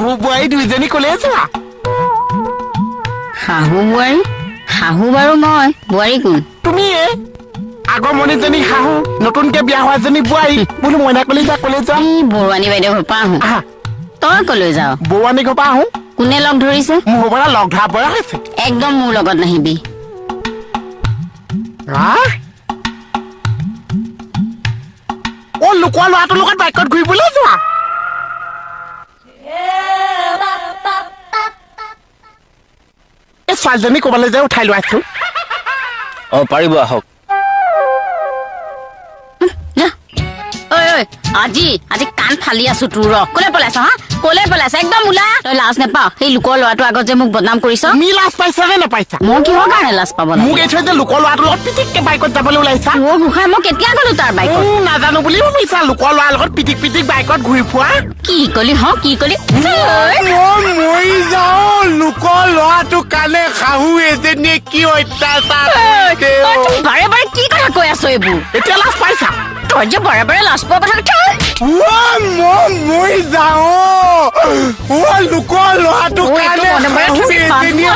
শাহু বোৱাৰী দুইজনী কলে যোৱা শাহু বোৱাৰী শাহু বাৰু মই বোৱাৰী কোন তুমি আগৰ মণিজনী শাহু নতুনকে বিয়া হোৱাজনী বোৱাৰী বোলো মইনা কলিজা কলে যোৱা বৰুৱানী বাইদেউ ঘৰ পৰা আহোঁ তই কলৈ যাৱ বৰুৱানী ঘৰ পৰা আহোঁ কোনে লগ ধৰিছে মোৰ পৰা লগ ধৰা বয়স হৈছে একদম মোৰ লগত নাহিবি লোকৰ ল'ৰাটোৰ লগত বাইকত ঘূৰিবলৈ যোৱা এই ছোৱালীজনী ক'বালৈ যে উঠাই লোৱাইছো পাৰিব আহক আজি কাণ ফালি আছো তোৰ কলে পলাইছ কলে পলাইছ একদম ওলা তই লাজ নেপাও সেই লোকৰ ল'ৰাটো আগত যে মোক বদনাম কৰিছ তুমি লাজ পাইছা নে নাপাইছা মই কিহৰ কাৰণে লাজ পাব লাগে মোক এইটো যে লোকৰ ল'ৰাটোৰ লগত পিটিককে বাইকত যাবলৈ ওলাইছা গোসাঁই মই কেতিয়া গলো তাৰ বাইকত নাজানো বুলি ভাবিছা লোকৰ ল'ৰাৰ লগত পিটিক পিটিক বাইকত ঘূৰি ফুৰা কি কলি কি কলি মই যাওঁ লোকৰ ল'ৰাটো কালে শাহু এজনীয়ে কি অত্যাচাৰ বাৰে বাৰে কি কথা কৈ আছ এইবোৰ এতিয়া লাজ পাইছা তই যে বাৰে বাৰে লাজ পোৱা কথা মই যাওঁ লোকৰ ল'ৰাটো কালে শাহু এজনীয়ে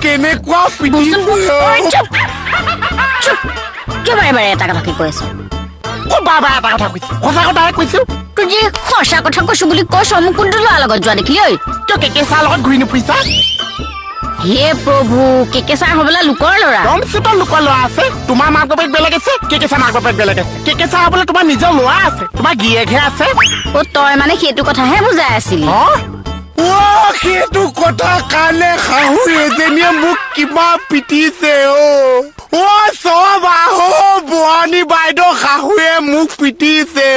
কেনেকুৱা বাৰে বাৰে এটা কথা কি কৈ আছ বাবা এটা কথা কৈছো সঁচা কথাহে কৈছো তই যে সঁচা কথা কৈছো বুলি কৈছ মোক কোনটো ল'ৰাৰ লগত যোৱা দেখিলি ঐ তই কেকেচাৰ লগত ঘূৰি নুফুৰিছা হে প্ৰভু কেকেচাৰ হবলা লোকৰ ল'ৰা লোকৰ ল'ৰা আছে তোমাৰ মাক বাপেক বেলেগ আছে কেকেচাৰ মাক বাপেক বেলেগ আছে কেকেচাৰ হবলৈ তোমাৰ নিজৰ ল'ৰা আছে তোমাৰ গিয়েকহে আছে তই মানে সেইটো কথাহে বুজাই আছিলি সেইটো কথা কাৰণে শাহু এজনীয়ে মোক কিবা পিটিছে চব আহো বোৱানী বাইদেউ শাহুৱে মোক পিটিছে